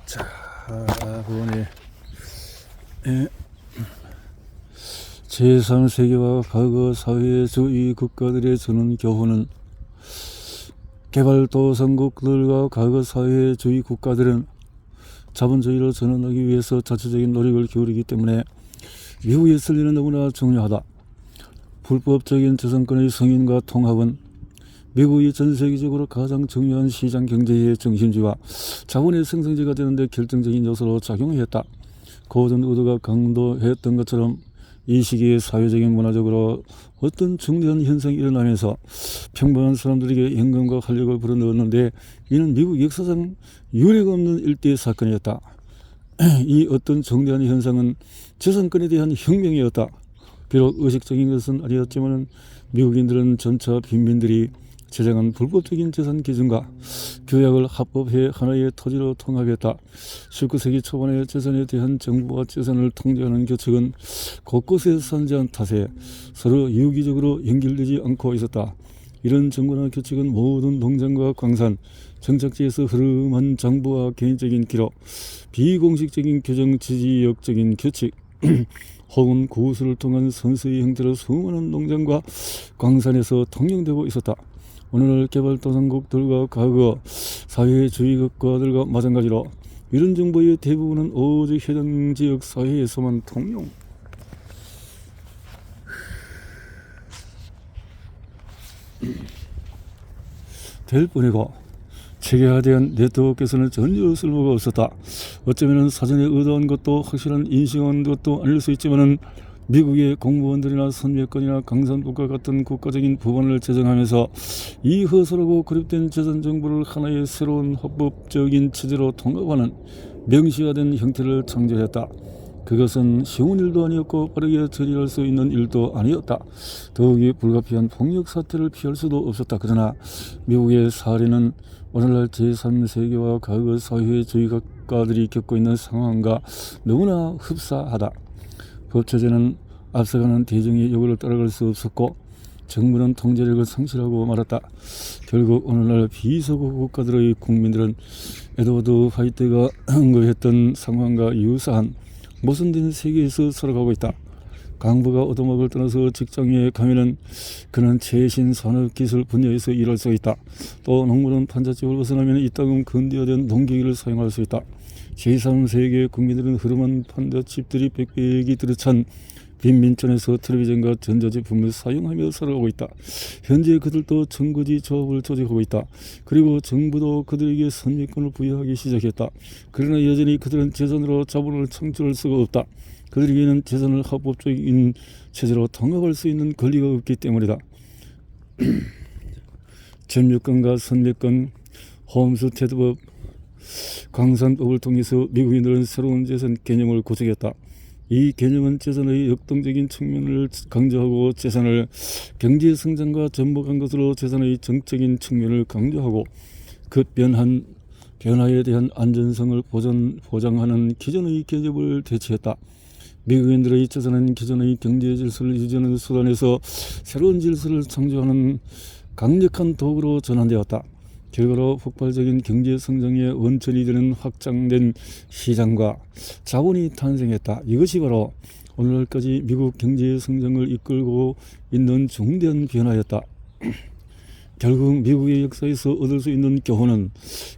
자, 그거네. 제3세계와 과거 사회주의 국가들의 주는 교훈은, 개발도상국들과 과거 사회주의 국가들은 자본주의로 전환하기 위해서 자체적인 노력을 기울이기 때문에 미국의 설리는 너무나 중요하다. 불법적인 재산권의 승인과 통합은 미국이 전 세계적으로 가장 중요한 시장 경제의 중심지와 자본의 생성지가 되는데 결정적인 요소로 작용했다. 고전 우드가 강조했던 것처럼 이 시기에 사회적인 문화적으로 어떤 중대한 현상이 일어나면서 평범한 사람들에게 연금과 활력을 불어넣었는데, 이는 미국 역사상 유례가 없는 일대의 사건이었다. 이 어떤 중대한 현상은 재산권에 대한 혁명이었다. 비록 의식적인 것은 아니었지만 미국인들은 점차 빈민들이 제정한 불법적인 재산 기준과 규약을 합법해 하나의 토지로 통합했다. 19세기 초반에 재산에 대한 정부와 재산을 통제하는 규칙은 곳곳에 산재한 탓에 서로 유기적으로 연결되지 않고 있었다. 이런 정부나 규칙은 모든 농장과 광산, 정착지에서 흐름한 정부와 개인적인 기록, 비공식적인 규정, 지지역적인 규칙, 혹은 구술을 통한 선서의 형태로 수많은 농장과 광산에서 통용되고 있었다. 오늘날 개발도상국들과 과거 사회주의 국가들과 마찬가지로 이런 정보의 대부분은 오직 해당 지역 사회에서만 통용. 될 뿐이고 체계화된 네트워크에서는 전혀 쓸모가 없었다. 어쩌면 사전에 의도한 것도 확실한 인식한 것도 아닐 수 있지만 미국의 공무원들이나 선멸권이나 강산국가 같은 국가적인 법안을 제정하면서 이 허술하고 고립된 재산 정보를 하나의 새로운 합법적인 체제로 통합하는 명시화된 형태를 창조했다. 그것은 쉬운 일도 아니었고 빠르게 처리할 수 있는 일도 아니었다. 더욱이 불가피한 폭력 사태를 피할 수도 없었다. 그러나 미국의 사례는 오늘날 제3세계와 과거 사회주의 국가들이 겪고 있는 상황과 너무나 흡사하다. 법체제는 앞서가는 대중의 요구를 따라갈 수 없었고 정부는 통제력을 상실하고 말았다. 결국 오늘날 비서구 국가들의 국민들은 에드워드 화이트가 언급했던 상황과 유사한 모순된 세계에서 살아가고 있다. 강부가 얻어먹을 떠나서 직장에 가면은 그는 최신 산업기술 분야에서 일할 수 있다. 또 농부는 판잣집을 벗어나면 이따금 건대화된 농기계를 사용할 수 있다. 제3세계 국민들은 흐름한 판잣집들이 빽빽이 들어찬 빈민촌에서 텔레비전과 전자제품을 사용하며 살아가고 있다. 현재 그들도 정거지 조합을 조직하고 있다. 그리고 정부도 그들에게 선택권을 부여하기 시작했다. 그러나 여전히 그들은 재산으로 자본을 창출할 수가 없다. 그들에게는 재산을 합법적인 체제로 통합할 수 있는 권리가 없기 때문이다. 전유권과 선멸권, 홈스테드법, 광산법을 통해서 미국인들은 새로운 재산 개념을 구축했다. 이 개념은 재산의 역동적인 측면을 강조하고 재산을 경제 성장과 접목한 것으로 재산의 정적인 측면을 강조하고 변화에 대한 안전성을 보장하는 기존의 개념을 대체했다. 미국인들의 재산은 기존의 경제 질서를 유지하는 수단에서 새로운 질서를 창조하는 강력한 도구로 전환되었다. 결과로 폭발적인 경제 성장의 원천이 되는 확장된 시장과 자본이 탄생했다. 이것이 바로 오늘날까지 미국 경제 성장을 이끌고 있는 중대한 변화였다. 결국 미국의 역사에서 얻을 수 있는 교훈은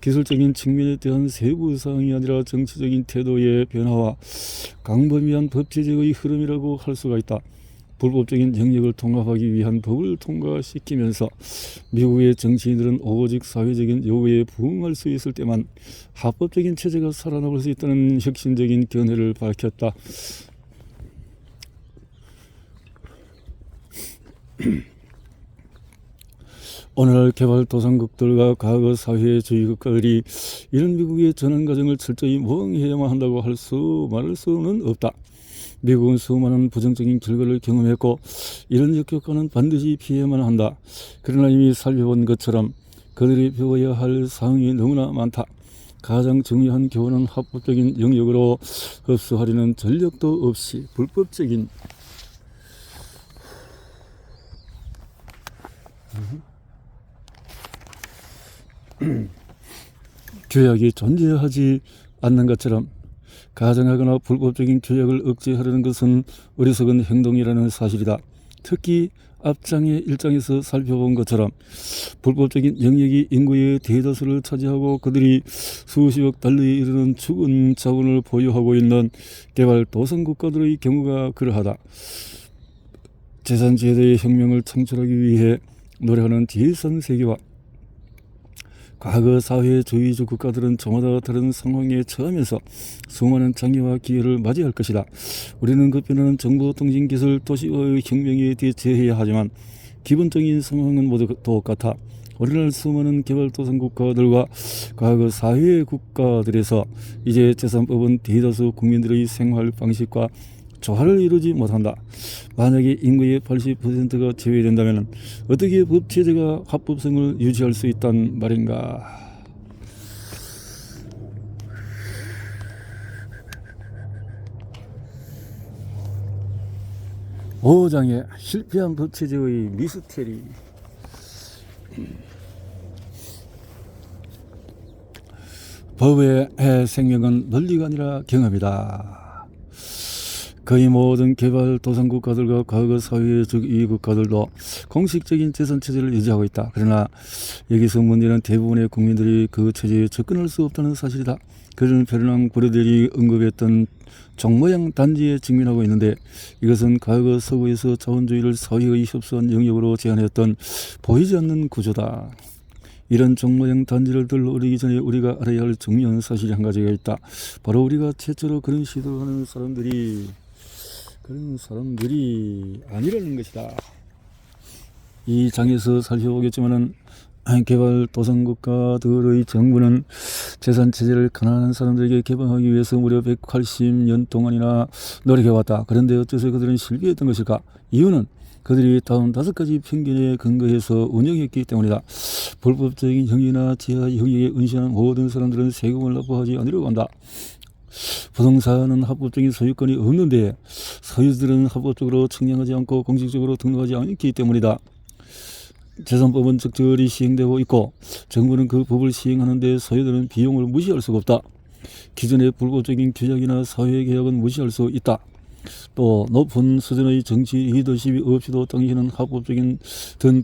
기술적인 측면에 대한 세부 사항이 아니라 정치적인 태도의 변화와 광범위한 법제적의 흐름이라고 할 수가 있다. 불법적인 영역을 통합하기 위한 법을 통과시키면서 미국의 정치인들은 오직 사회적인 요구에 부응할 수 있을 때만 합법적인 체제가 살아남을 수 있다는 혁신적인 견해를 밝혔다. 오늘날 개발도상국들과 과거 사회주의 국가들이 이런 미국의 전환 과정을 철저히 모방해야만 한다고 말할 수는 없다. 미국은 수많은 부정적인 결과를 경험했고 이런 역효과는 반드시 피해야만 한다. 그러나 이미 살펴본 것처럼 그들이 배워야 할 사항이 너무나 많다. 가장 중요한 교훈은 합법적인 영역으로 흡수하려는 전력도 없이 불법적인 규약이 존재하지 않는 것처럼 가정하거나 불법적인 규약을 억제하려는 것은 어리석은 행동이라는 사실이다. 특히 앞장의 일장에서 살펴본 것처럼 불법적인 영역이 인구의 대다수를 차지하고 그들이 수십억 달러에 이르는 죽은 자원을 보유하고 있는 개발도상국가들의 경우가 그러하다. 재산제도의 혁명을 창출하기 위해 노력하는 제3세계와 과거 사회주의적 국가들은 저마다 다른 상황에 처하면서 수많은 장애와 기회를 맞이할 것이다. 우리는 그 변화는 정보통신기술 도시화의 혁명에 대처해야 하지만 기본적인 상황은 모두 똑같아. 오늘날 수많은 개발도상 국가들과 과거 사회 국가들에서 이제 재산법은 대다수 국민들의 생활 방식과 조화를 이루지 못한다. 만약에 인구의 80%가 제외된다면 어떻게 법체제가 합법성을 유지할 수 있단 말인가. 오장의 실패한 법체제의 미스테리. 법의 생명은 논리가 아니라 경험이다. 거의 모든 개발도상국가들과 과거 사회주의 이 국가들도 공식적인 재산체제를 유지하고 있다. 그러나 여기서 문제는 대부분의 국민들이 그 체제에 접근할 수 없다는 사실이다. 그런 베르낭 브레델이 언급했던 종모양 단지에 직면하고 있는데 이것은 과거 서구에서 자본주의를 사회의 협소한 영역으로 제한했던 보이지 않는 구조다. 이런 종모양 단지를 들러오르기 전에 우리가 알아야 할 중요한 사실이 한 가지가 있다. 바로 우리가 최초로 그런 시도를 하는 사람들이 아니라는 것이다. 이 장에서 살펴보겠지만은 개발도상국가들의 정부는 재산체제를 가난한 사람들에게 개방하기 위해서 무려 180년 동안이나 노력해왔다. 그런데 어째서 그들은 실패했던 것일까? 이유는 그들이 다음 5가지 편견에 근거해서 운영했기 때문이다. 불법적인 형이나 지하 형익에 은신한 모든 사람들은 세금을 납부하지 않으려고 한다. 부동산은 합법적인 소유권이 없는데 소유주들은 합법적으로 측량하지 않고 공식적으로 등록하지 않기 때문이다. 재산법은 적절히 시행되고 있고 정부는 그 법을 시행하는데 소유들은 비용을 무시할 수가 없다. 기존의 불법적인 규약이나 사회개혁은 무시할 수 있다. 또 높은 수준의 정치 리더십이 없이도 당시에는 합법적이든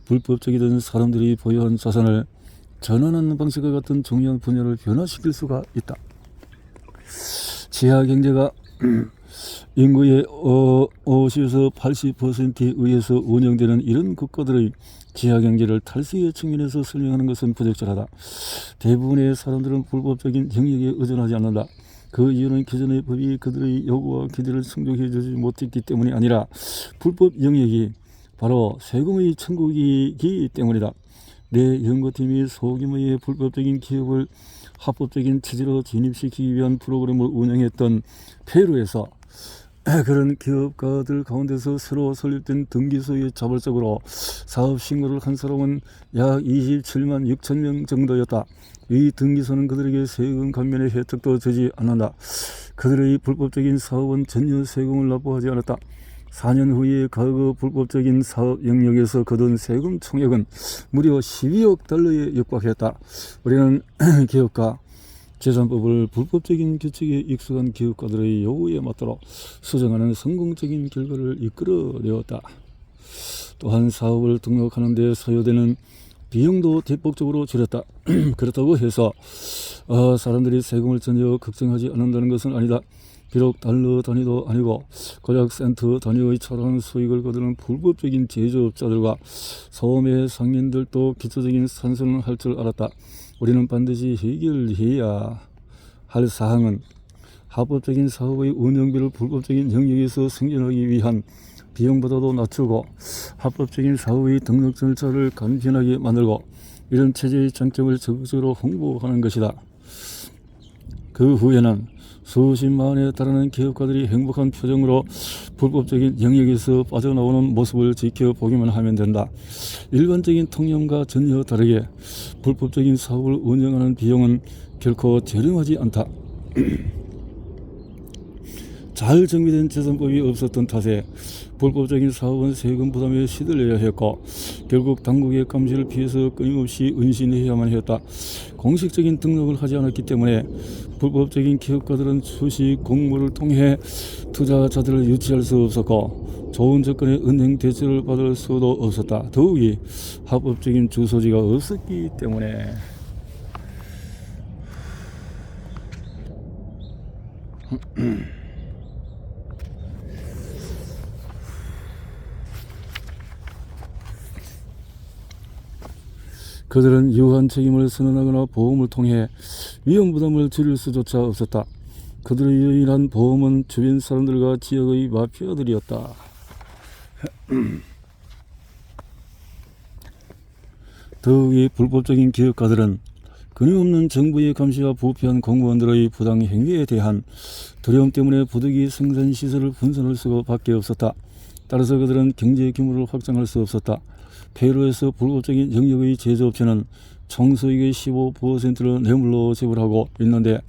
불법적이든 사람들이 보유한 자산을 전환하는 방식과 같은 중요한 분야를 변화시킬 수가 있다. 지하경제가 인구의 50에서 80%에 의해서 운영되는 이런 국가들의 지하경제를 탈세의 측면에서 설명하는 것은 부적절하다. 대부분의 사람들은 불법적인 영역에 의존하지 않는다. 그 이유는 기존의 법이 그들의 요구와 기대를 충족해 주지 못했기 때문이 아니라 불법 영역이 바로 세금의 천국이기 때문이다. 내 연구팀이 소규모의 불법적인 기업을 합법적인 체제로 진입시키기 위한 프로그램을 운영했던 페루에서 그런 기업가들 가운데서 새로 설립된 등기소에 자발적으로 사업 신고를 한 사람은 약 27만 6천 명 정도였다. 이 등기소는 그들에게 세금 감면의 혜택도 주지 않는다. 그들의 불법적인 사업은 전혀 세금을 납부하지 않았다. 4년 후에 과거 불법적인 사업 영역에서 거둔 세금 총액은 무려 12억 달러에 육박했다. 우리는 기업가 재산법을 불법적인 규칙에 익숙한 기업가들의 요구에 맞도록 수정하는 성공적인 결과를 이끌어내었다. 또한 사업을 등록하는 데 소요되는 비용도 대폭적으로 줄였다. 그렇다고 해서 사람들이 세금을 전혀 걱정하지 않는다는 것은 아니다. 비록 달러 단위도 아니고 고작 센트 단위의 초라한 수익을 거두는 불법적인 제조업자들과 소매 상인들도 기초적인 산선을 할 줄 알았다. 우리는 반드시 해결해야 할 사항은 합법적인 사업의 운영비를 불법적인 영역에서 생존하기 위한 비용보다도 낮추고 합법적인 사업의 등록 절차를 간편하게 만들고 이런 체제의 장점을 적극적으로 홍보하는 것이다. 그 후에는 수십만에 달하는 기업가들이 행복한 표정으로 불법적인 영역에서 빠져나오는 모습을 지켜보기만 하면 된다. 일반적인 통념과 전혀 다르게 불법적인 사업을 운영하는 비용은 결코 저렴하지 않다. 잘 정비된 재산법이 없었던 탓에 불법적인 사업은 세금 부담에 시들려야 했고 결국 당국의 감시를 피해서 끊임없이 은신해야만 했다. 공식적인 등록을 하지 않았기 때문에 불법적인 기업가들은 수시 공모를 통해 투자자들을 유치할 수 없었고 좋은 조건의 은행 대출을 받을 수도 없었다. 더욱이 합법적인 주소지가 없었기 때문에 그들은 유한 책임을 선언하거나 보험을 통해 위험 부담을 줄일 수조차 없었다. 그들의 유일한 보험은 주변 사람들과 지역의 마피아들이었다. 더욱이 불법적인 기업가들은 끊임없는 정부의 감시와 부패한 공무원들의 부당 행위에 대한 두려움 때문에 부득이 생산시설을 분산할 수밖에 없었다. 따라서 그들은 경제 규모를 확장할 수 없었다. 페루에서 불법적인 영역의 제조업체는 총수익의 15%를 뇌물로 지불하고 있는데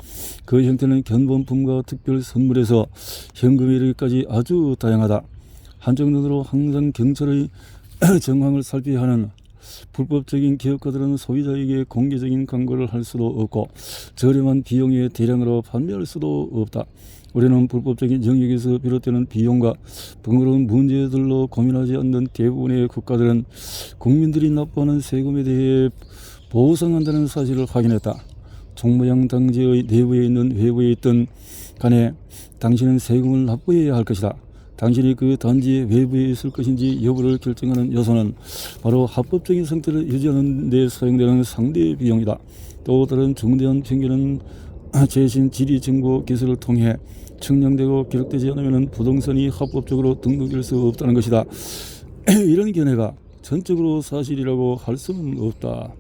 그 형태는 견본품과 특별 선물에서 현금에 이르기까지 아주 다양하다. 한쪽 눈으로 항상 경찰의 정황을 살펴야 하는 불법적인 기업가들은 소비자에게 공개적인 광고를 할 수도 없고 저렴한 비용에 대량으로 판매할 수도 없다. 우리는 불법적인 영역에서 비롯되는 비용과 번거로운 문제들로 고민하지 않는 대부분의 국가들은 국민들이 납부하는 세금에 대해 보상한다는 사실을 확인했다. 종모양 단지의 내부에 있는 외부에 있든 간에 당신은 세금을 납부해야 할 것이다. 당신이 그 단지의 외부에 있을 것인지 여부를 결정하는 요소는 바로 합법적인 상태를 유지하는 데 사용되는 상대 비용이다. 또 다른 중대한 편견은 최신 지리 정보 기술을 통해 측량되고 기록되지 않으면 부동산이 합법적으로 등록될 수 없다는 것이다. 이런 견해가 전적으로 사실이라고 할 수는 없다.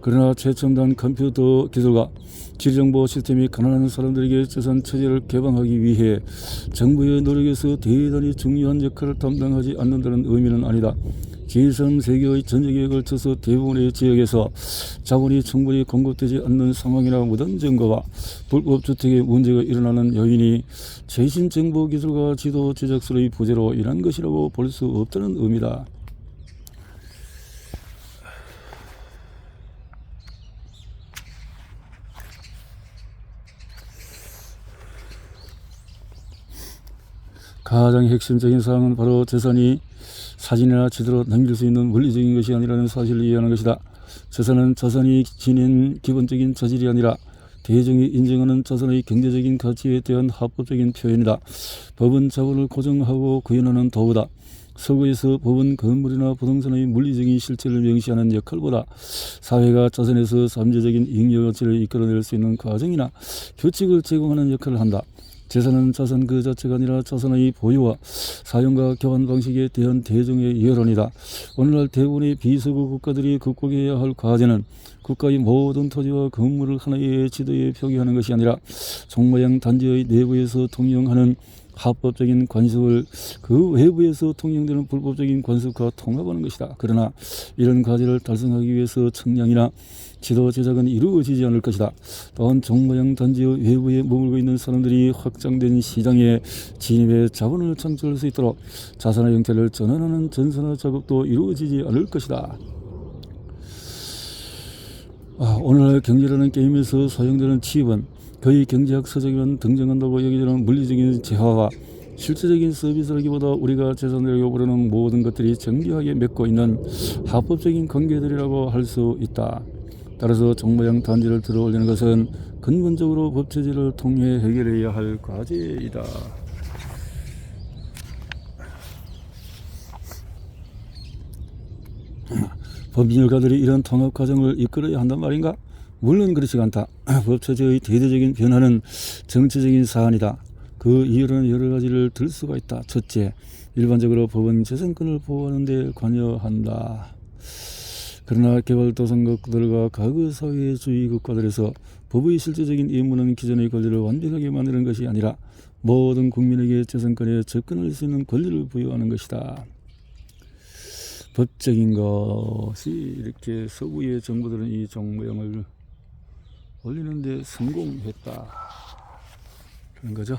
그러나 최첨단 컴퓨터 기술과 지리정보 시스템이 가난한 사람들에게 재산 체제를 개방하기 위해 정부의 노력에서 대단히 중요한 역할을 담당하지 않는다는 의미는 아니다. 제3세계의 전쟁에 걸쳐서 대부분의 지역에서 자본이 충분히 공급되지 않는 상황이나 무단 점거와 불법 주택의 문제가 일어나는 요인이 최신 정보 기술과 지도 제작술의 부재로 인한 것이라고 볼 수 없다는 의미다. 가장 핵심적인 사항은 바로 재산이 사진이나 지도로 남길 수 있는 물리적인 것이 아니라는 사실을 이해하는 것이다. 재산은 자산이 지닌 기본적인 자질이 아니라 대중이 인정하는 자산의 경제적인 가치에 대한 합법적인 표현이다. 법은 자본을 고정하고 구현하는 도구다. 서구에서 법은 건물이나 부동산의 물리적인 실체를 명시하는 역할보다 사회가 자산에서 잠재적인 잉여가치를 이끌어낼 수 있는 과정이나 규칙을 제공하는 역할을 한다. 재산은 자산 그 자체가 아니라 자산의 보유와 사용과 교환 방식에 대한 대중의 여론이다. 오늘날 대부분의 비서구 국가들이 극복해야 할 과제는 국가의 모든 토지와 건물을 하나의 지도에 표기하는 것이 아니라 종모양 단지의 내부에서 통용하는 합법적인 관습을 그 외부에서 통용되는 불법적인 관습과 통합하는 것이다. 그러나 이런 과제를 달성하기 위해서 측량이나 지도 제작은 이루어지지 않을 것이다. 또한 종모양 단지의 외부에 머물고 있는 사람들이 확장된 시장에 진입해 자본을 창출할 수 있도록 자산의 형태를 전환하는 전산화 작업도 이루어지지 않을 것이다. 오늘날 경제라는 게임에서 사용되는 칩은 거의 경제학 서적에만 등장한다고 여기지는 물리적인 재화와 실제적인 서비스라기보다 우리가 재산이라고 부르는 모든 것들이 정교하게 맺고 있는 합법적인 관계들이라고 할 수 있다. 따라서 종모양 단지를 들어올리는 것은 근본적으로 법체제를 통해 해결해야 할 과제이다. 법률가들이 이런 통합 과정을 이끌어야 한단 말인가? 물론 그렇지 않다. 법체제의 대대적인 변화는 정치적인 사안이다. 그 이유는 여러 가지를 들 수가 있다. 첫째, 일반적으로 법은 재산권을 보호하는 데 관여한다. 그러나 개발도상국들과 과거 사회주의 국가들에서 법의 실제적인 임무는 기존의 권리를 완벽하게 만드는 것이 아니라 모든 국민에게 재산권에 접근할 수 있는 권리를 부여하는 것이다. 법적인 것이 이렇게 서구의 정부들은 이 종모양을 올리는 데 성공했다. 그런 거죠.